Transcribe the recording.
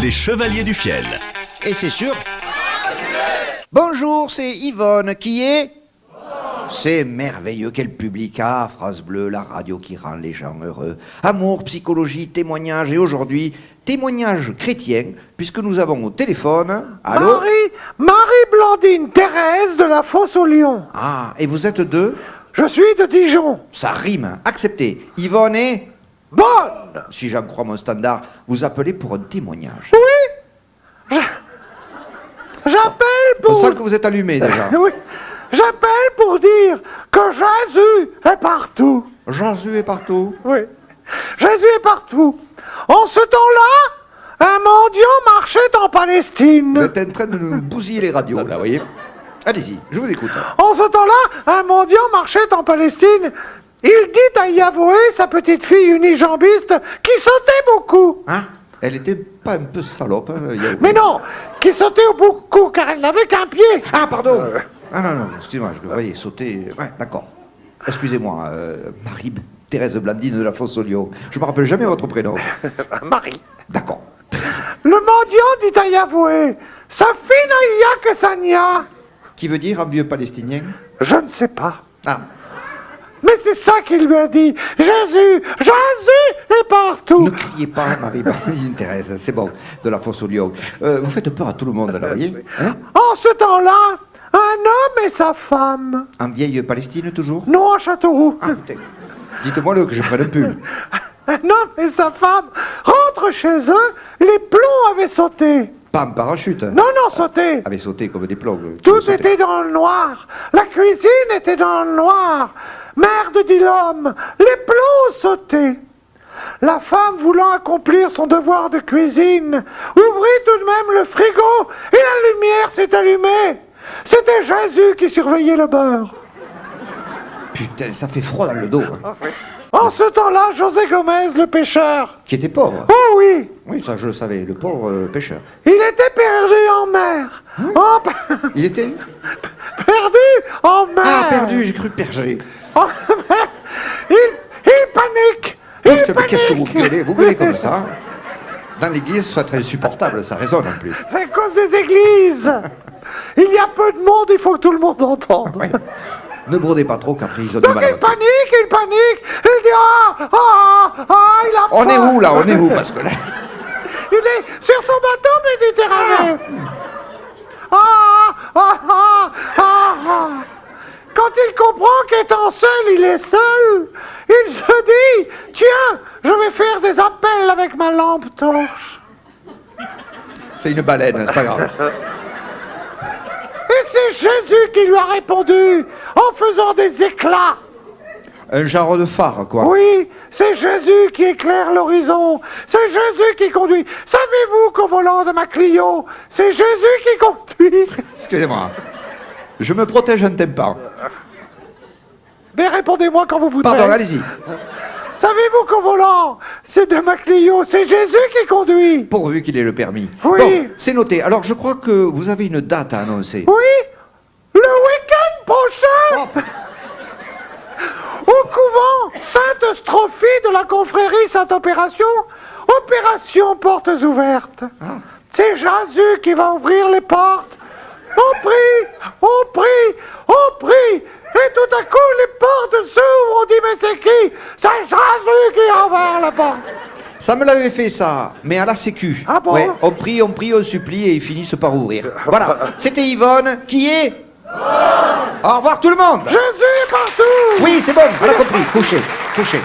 Les Chevaliers du Fiel. Et c'est sûr. Bonjour, c'est Yvonne qui est... C'est merveilleux, quel public. Ah, France Bleu, la radio qui rend les gens heureux. Amour, psychologie, témoignage. Et aujourd'hui, témoignage chrétien, puisque nous avons au téléphone... Allô? Marie-Blandine Thérèse de la Fosse au Lion. Ah, et vous êtes deux? Je suis de Dijon. Ça rime, accepté. Yvonne est... Bonne. Si j'en crois mon standard, vous appelez pour un témoignage. Oui. J'appelle On pour... sent que vous êtes allumé déjà. Oui. J'appelle pour dire que Jésus est partout. Jésus est partout. Oui. Jésus est partout. En ce temps-là, un mendiant marchait en Vous Palestine. êtes en train de nous bousiller les radios, là, vous voyez. Allez-y, je vous écoute. En ce temps-là, un mendiant marchait en Palestine. Il dit à Yahvé, sa petite fille unijambiste, qui sautait beaucoup. Hein? Elle était pas un peu salope, hein, Yahoo? Mais non, qui sautait beaucoup, car elle n'avait qu'un pied. Ah, pardon. Ah non, excusez-moi, je le voyais sauter. Ouais, d'accord. Excusez-moi, Marie-Thérèse Blandine de la Fosse au Lion. Je me rappelle jamais votre prénom. Marie. D'accord. Le mendiant dit à Yahvé, sa fille n'a que Sania. Qui veut dire en vieux palestinien? Je ne sais pas. Ah, Mais c'est ça qu'il lui a dit. Jésus est partout. ne criez pas, Marie-Thérèse, c'est bon, de la Fosse au Lion. Vous faites peur à tout le monde, là, vous voyez, hein? En ce temps-là, un homme et sa femme. En vieille Palestine, toujours? Non, à Châteauroux. Ah, putain. Dites-moi-le, que je prenne un pull. Un homme et sa femme rentrent chez eux. Les plombs avaient sauté. Pas en parachute. Non, sauté. Avait sauté comme des plombs. Tout était dans le noir. La cuisine était dans le noir. Merde, dit l'homme. Les plombs sautaient. La femme, voulant accomplir son devoir de cuisine, ouvrit tout de même le frigo et la lumière s'est allumée. C'était Jésus qui surveillait le beurre. Putain, ça fait froid dans le dos. Hein. En ce temps-là, José Gomez, le pêcheur. Qui était pauvre. Oh oui, Oui, ça je le savais, le pauvre pêcheur. il était perdu en mer. Oh, Il était... perdu en mer. Ah, perdu, j'ai cru perger. Oh, il panique. Il Putain, mais qu'est-ce que vous panique. gueulez? Vous gueulez comme ça? Dans l'église, ça très insupportable, ça résonne en plus. C'est à cause des églises. Il y a peu de monde, il faut que tout le monde entende. Ouais. Ne brodez pas trop qu'après ils ont du Donc mal à il panique. Il dit il a On est peur. où là? On est où? Parce que là... Il est sur son bateau méditerranéen. Quand il comprend qu'étant seul, il est seul, il se dit, tiens, je vais faire des appels avec ma lampe torche. C'est une baleine, c'est pas grave. Et c'est Jésus qui lui a répondu en faisant des éclats. Un genre de phare, quoi. Oui, c'est Jésus qui éclaire l'horizon. C'est Jésus qui conduit. Savez-vous qu'au volant de ma Clio, c'est Jésus qui conduit? Excusez-moi. Je me protège un tympan. Mais répondez-moi quand vous voudrez. Pardon, allez-y. Savez-vous qu'au volant, c'est de ma Clio, c'est Jésus qui conduit? Pourvu qu'il ait le permis. Oui. Bon, c'est noté. Alors, je crois que vous avez une date à annoncer. Oui, le week-end prochain, Oh, au couvent Sainte-Strophie de la confrérie Sainte-Opération, opération portes ouvertes. Ah. C'est Jésus qui va ouvrir les portes. On prie, on prie, on prie. Et tout à coup, les portes s'ouvrent. On dit, mais c'est qui? C'est Jésus qui a ouvert la porte. ça me l'avait fait, ça, mais à la sécu. Ah bon? Ouais, on prie, on supplie et ils finissent par ouvrir. Voilà, c'était Yvonne, qui est... Au revoir tout le monde. Jésus est partout. Oui, c'est bon, on a compris. Couchez, couchez.